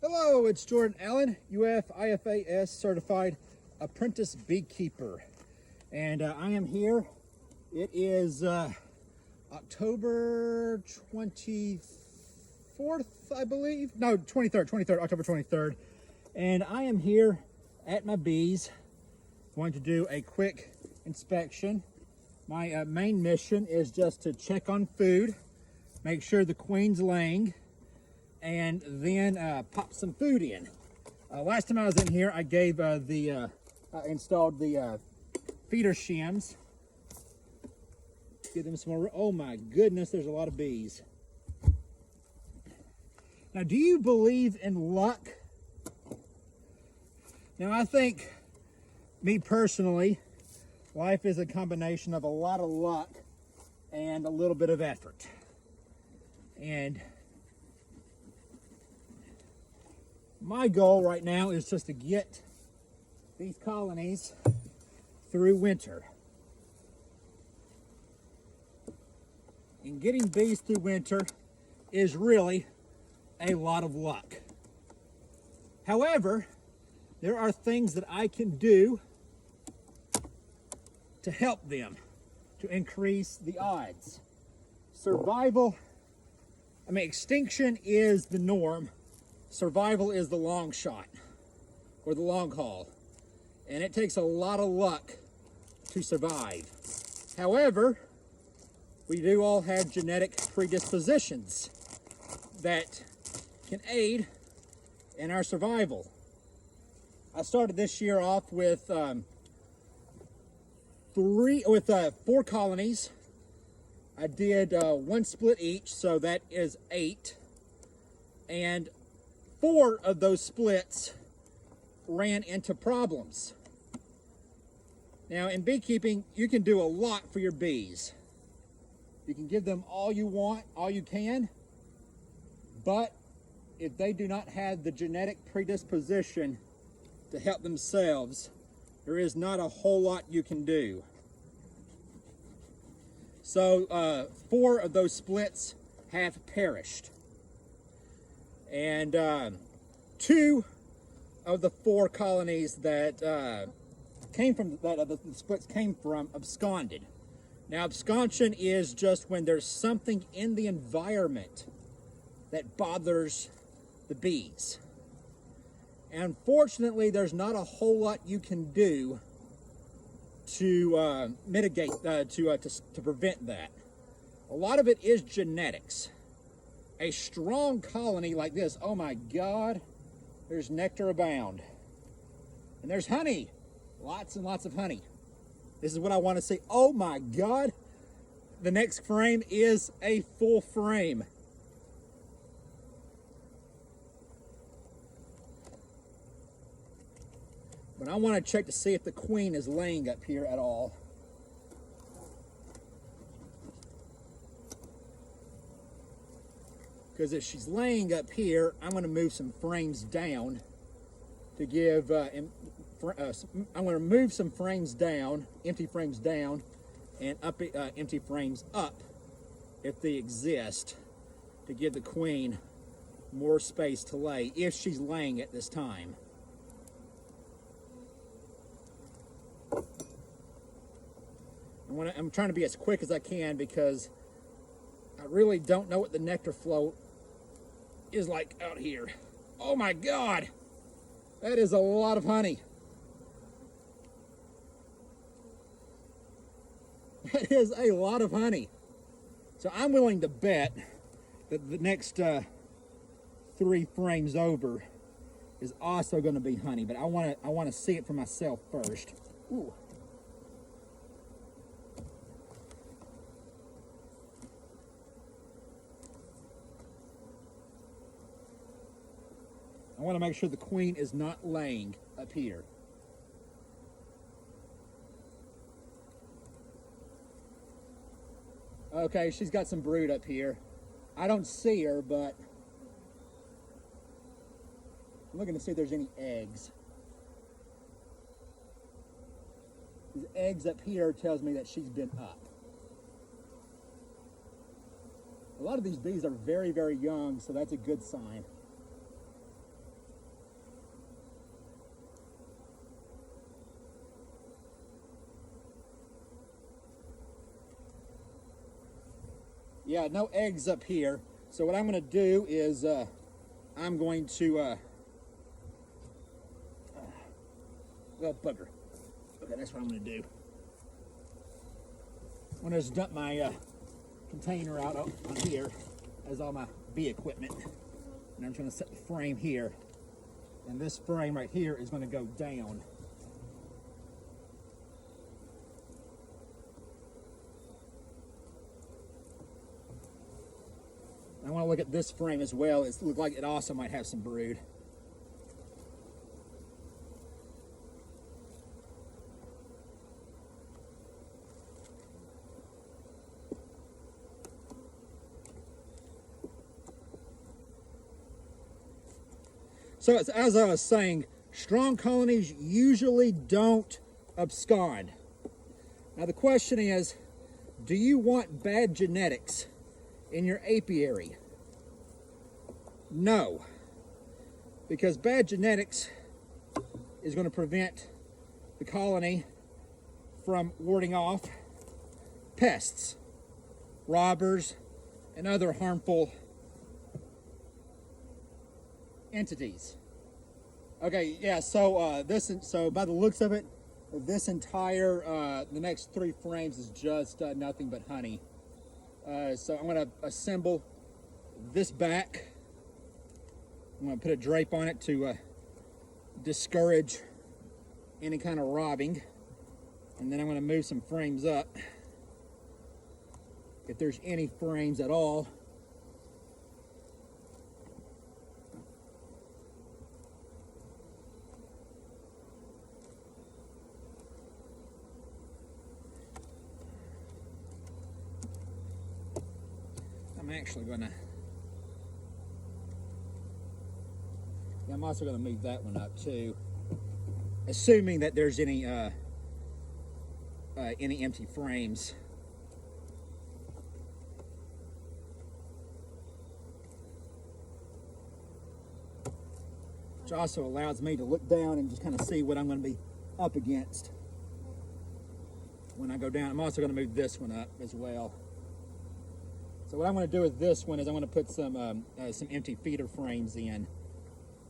Hello, it's Jordan Allen, UF-IFAS certified apprentice beekeeper. And I am here. It is October 24th, I believe. No, 23rd, October 23rd. And I am here at my bees, going to do a quick inspection. My main mission is just to check on food, make sure the queen's laying, and then pop some food in. Last time I was in here, I gave installed the feeder shims. Give them some more. Oh my goodness, there's a lot of bees. Now, do you believe in luck? Now, I think, me personally, life is a combination of a lot of luck and a little bit of effort. And my goal right now is just to get these colonies through winter. And getting bees through winter is really a lot of luck. However, there are things that I can do to help them, to increase the odds. Extinction is the norm. Survival is the long shot, or the long haul. And it takes a lot of luck to survive. However, we do all have genetic predispositions that can aid in our survival. I started this year off with 4 colonies. I did 1 split each, so that is 8. And 4 of those splits ran into problems. Now, in beekeeping, you can do a lot for your bees. You can give them all you want, all you can, but if they do not have the genetic predisposition to help themselves, there is not a whole lot you can do. So 4 of those splits have perished. And 2 of the 4 colonies that the splits came from absconded. Now, absconsion is just when there's something in the environment that bothers the bees. And unfortunately, there's not a whole lot you can do to mitigate, to prevent that. A lot of it is genetics. A strong colony like this, oh my God, there's nectar abound. And there's honey, lots and lots of honey. This is what I want to see. Oh my God, the next frame is a full frame. But I want to check to see if the queen is laying up here at all. Because if she's laying up here, I'm going to move some frames down to give, I'm going to move some frames down, empty frames down, and up empty frames up, if they exist, to give the queen more space to lay, if she's laying at this time. I'm trying to be as quick as I can because I really don't know what the nectar flow is like out here. Oh my God, that is a lot of honey. That is a lot of honey. So I'm willing to bet that the next 3 frames over is also going to be honey, but I want to see it for myself first. Ooh. I want to make sure the queen is not laying up here. Okay, she's got some brood up here. I don't see her, but I'm looking to see if there's any eggs. These eggs up here tells me that she's been up. A lot of these bees are very, very young, so that's a good sign. Yeah, no eggs up here. So what I'm going to do is I'm going to, well, bugger. Okay, that's what I'm going to do. I'm going to just dump my container out on here as all my bee equipment. And I'm just going to set the frame here. And this frame right here is going to go down. I want to look at this frame as well. It looks like it also might have some brood. So as I was saying, strong colonies usually don't abscond. Now the question is, do you want bad genetics in your apiary? No, because bad genetics is going to prevent the colony from warding off pests, robbers, and other harmful entities. Okay, yeah, so so by the looks of it, this entire the next 3 frames is just nothing but honey. So I'm going to assemble this back. I'm going to put a drape on it to discourage any kind of robbing. And then I'm going to move some frames up. If there's any frames at all. I'm actually going to, I'm also going to move that one up too, assuming that there's any empty frames. Which also allows me to look down and just kind of see what I'm going to be up against when I go down. I'm also going to move this one up as well. So what I'm going to do with this one is I'm going to put some empty feeder frames in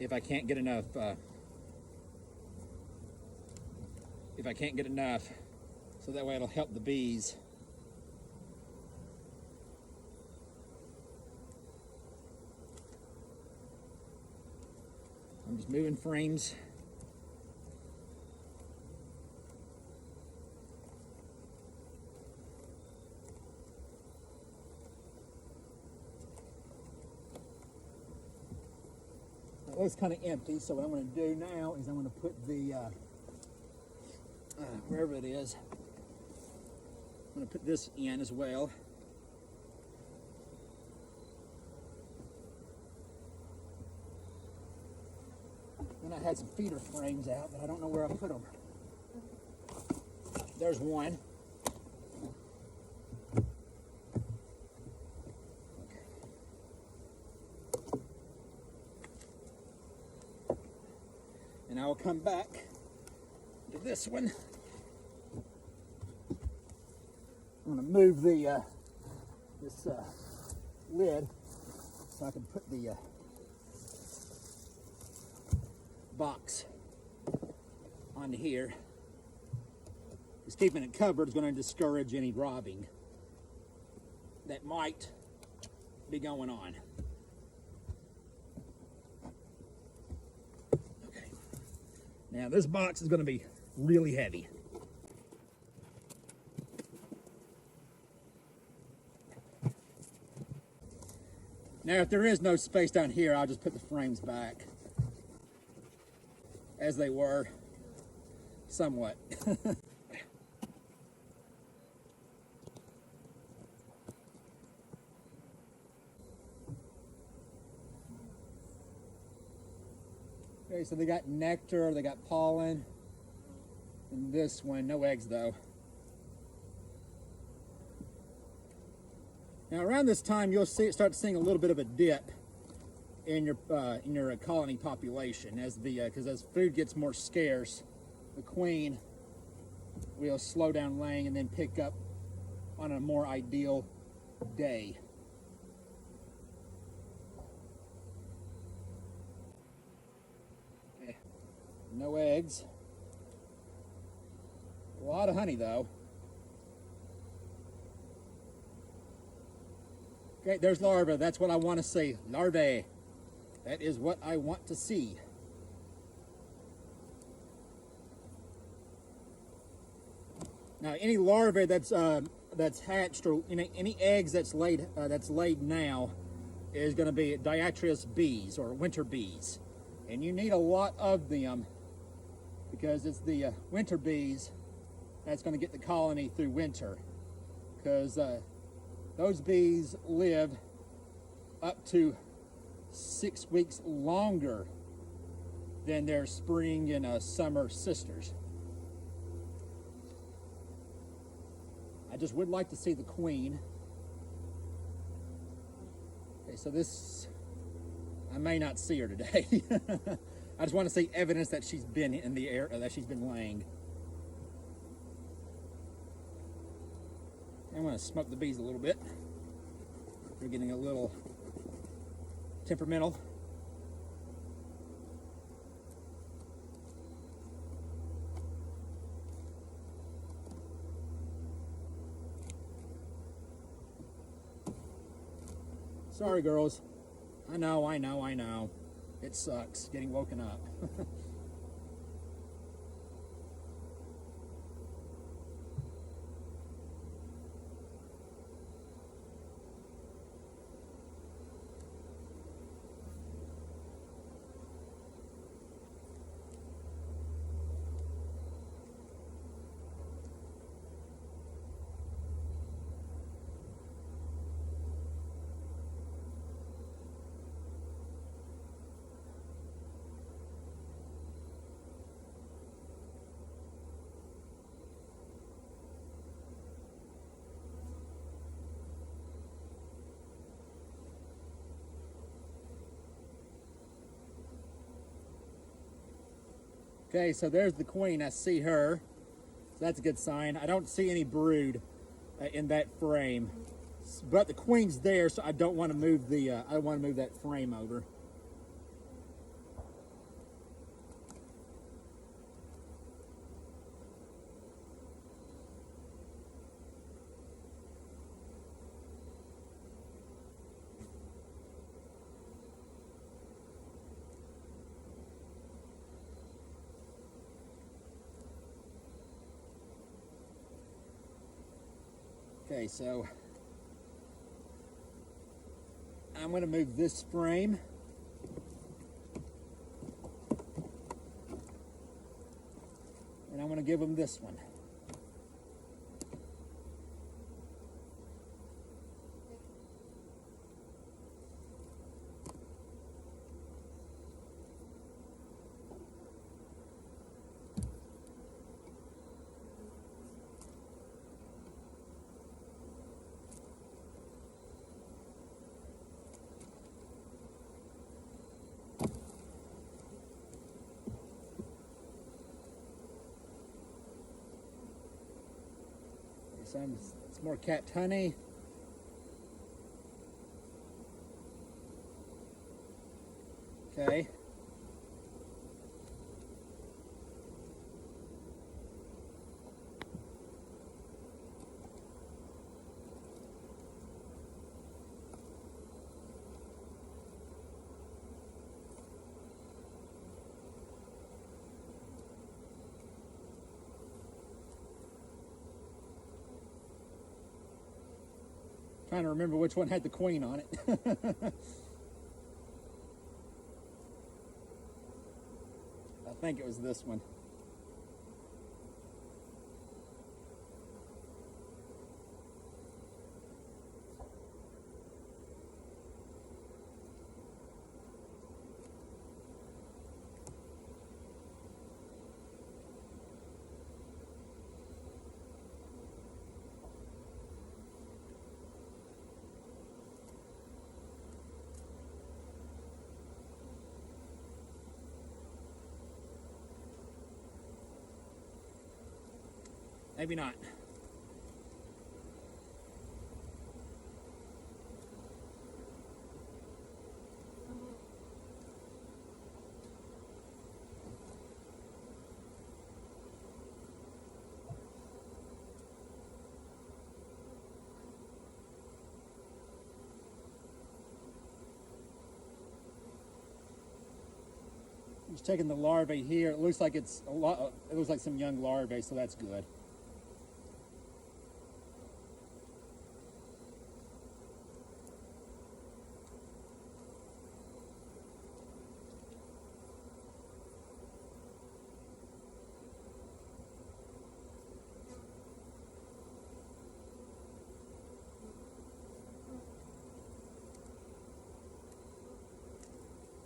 if I can't get enough. So that way it'll help the bees. I'm just moving frames. It looks kind of empty, so what I'm going to do now is I'm going to put the, wherever it is, I'm going to put this in as well. Then I had some feeder frames out, but I don't know where I put them. There's one. And I will come back to this one. I'm going to move the this lid so I can put the box onto here. Just keeping it covered is going to discourage any robbing that might be going on. Okay. Now this box is going to be really heavy. Now if there is no space down here, I'll just put the frames back as they were, somewhat. Okay, so they got nectar, they got pollen, and this one, no eggs though. Now around this time, you'll start seeing a little bit of a dip in your colony population as because as food gets more scarce, the queen will slow down laying and then pick up on a more ideal day. No eggs. A lot of honey though. Okay, there's larvae. That's what I want to see. Larvae. That is what I want to see. Now, any larvae that's hatched, or any eggs that's laid now, is going to be diatreus bees or winter bees, and you need a lot of them because it's the winter bees that's going to get the colony through winter, because those bees live up to 6 weeks longer than their spring and summer sisters. I just would like to see the queen. Okay, so this, I may not see her today. I just want to see evidence that she's been in the air, that she's been laying. I'm going to smoke the bees a little bit. They're getting a little temperamental. Sorry, girls. I know. It sucks getting woken up. Okay, so there's the queen. I see her. So that's a good sign. I don't see any brood in that frame, but the queen's there, so I don't want to move the. I don't want to move that frame over. Okay, so I'm going to move this frame. And I'm going to give them this one. It's more capped honey. Okay. Trying to remember which one had the queen on it. I think it was this one. Maybe not. He's taking the larvae here. It looks like it's a lot. It looks like some young larvae, so that's good.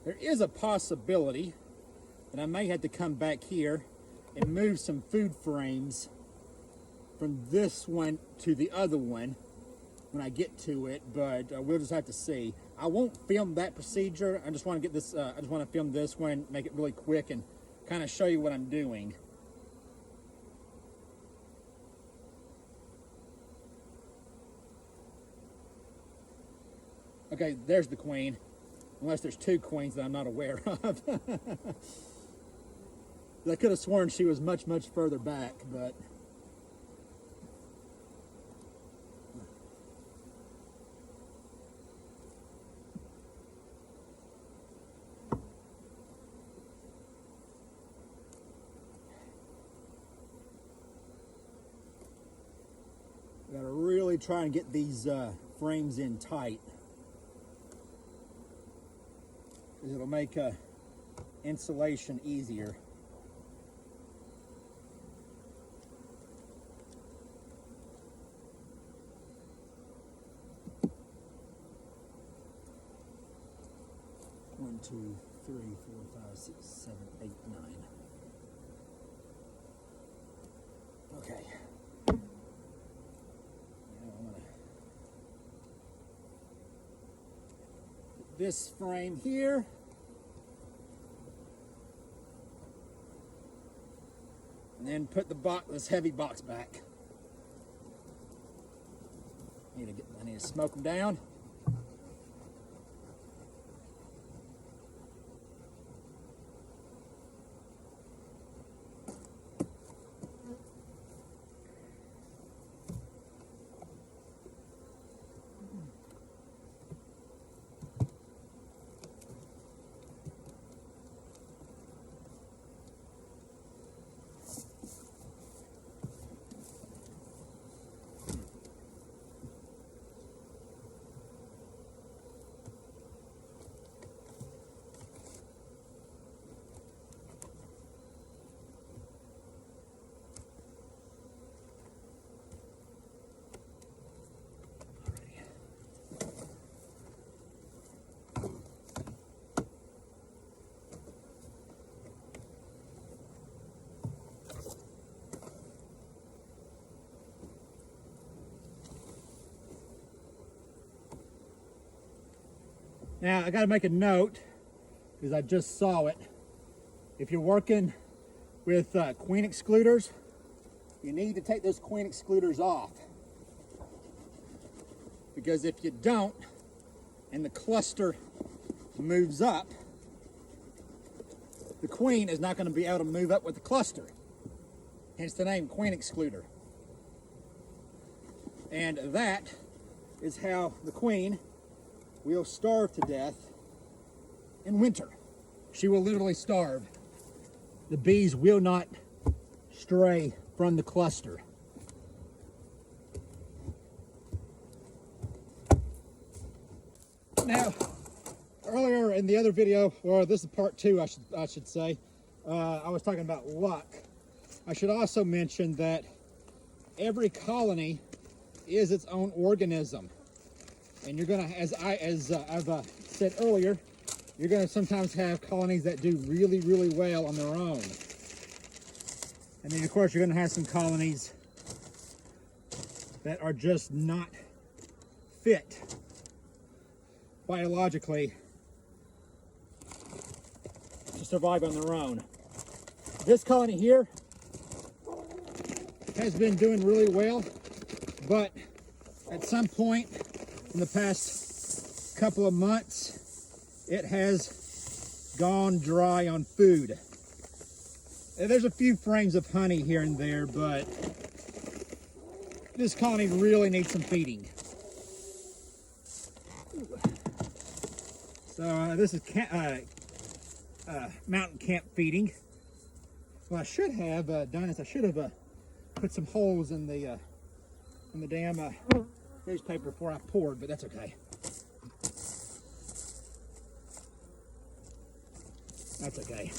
There is a possibility that I may have to come back here and move some food frames from this one to the other one when I get to it, but we'll just have to see. I won't film that procedure. I just want to get this, I just want to film this one, make it really quick and kind of show you what I'm doing. Okay, there's the queen. Unless there's two queens that I'm not aware of. I could have sworn she was much, much further back, but... Gotta really try and get these frames in tight. It'll make insulation easier. One, two, three, 4, 5, 6, 7, 8, 9. Okay. Now I'm gonna put this frame here. And then put the box, this heavy box back. I need to smoke them down. Now, I got to make a note, because I just saw it. If you're working with queen excluders, you need to take those queen excluders off. Because if you don't, and the cluster moves up, the queen is not going to be able to move up with the cluster. Hence the name queen excluder. And that is how the queen will starve to death in winter. She will literally starve. The bees will not stray from the cluster. Now, earlier in the other video, or this is part 2, I should say, I was talking about luck. I should also mention that every colony is its own organism. And you're gonna, as I've said earlier, you're gonna sometimes have colonies that do really, really well on their own. And then of course you're gonna have some colonies that are just not fit biologically to survive on their own. This colony here has been doing really well, but at some point in the past couple of months, it has gone dry on food. And there's a few frames of honey here and there, but this colony really needs some feeding. So this is mountain camp feeding. What I should have done is I should have put some holes in the damn newspaper before I poured, but that's okay. That's okay.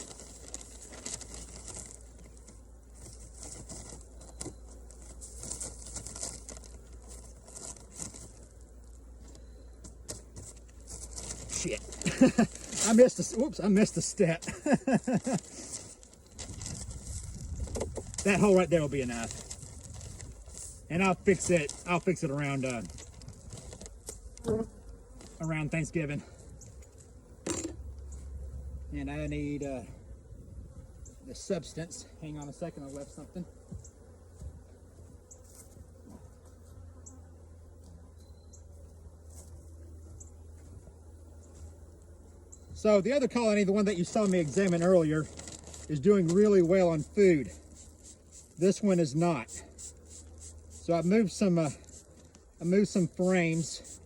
Shit. I missed a step. That hole right there will be enough. And I'll fix it around around Thanksgiving. And I need the substance. Hang on a second, I left something. So the other colony, the one that you saw me examine earlier, is doing really well on food. This one is not. So I moved some frames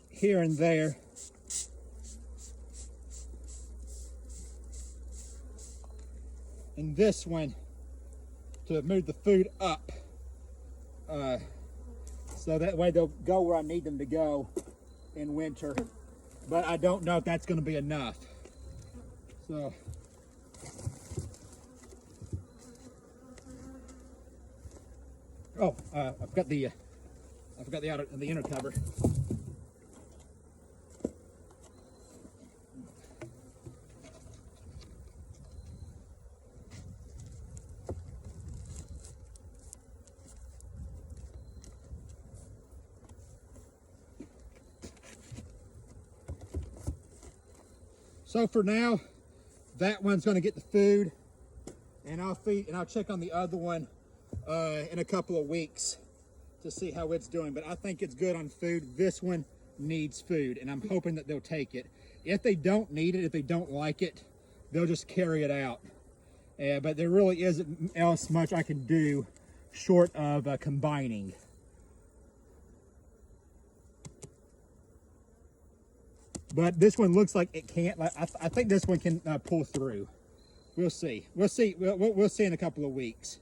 here and there. And this one to move the food up, so that way they'll go where I need them to go in winter. But I don't know if that's going to be enough. So I forgot the inner cover. So for now, that one's going to get the food, and I'll check on the other one in a couple of weeks to see how it's doing. But I think it's good on food. This one needs food, and I'm hoping that they'll take it. If they don't need it, if they don't like it, they'll just carry it out. But there really isn't else much I can do short of combining. But this one looks like it can't. I think this one can pull through. We'll see. We'll see in a couple of weeks.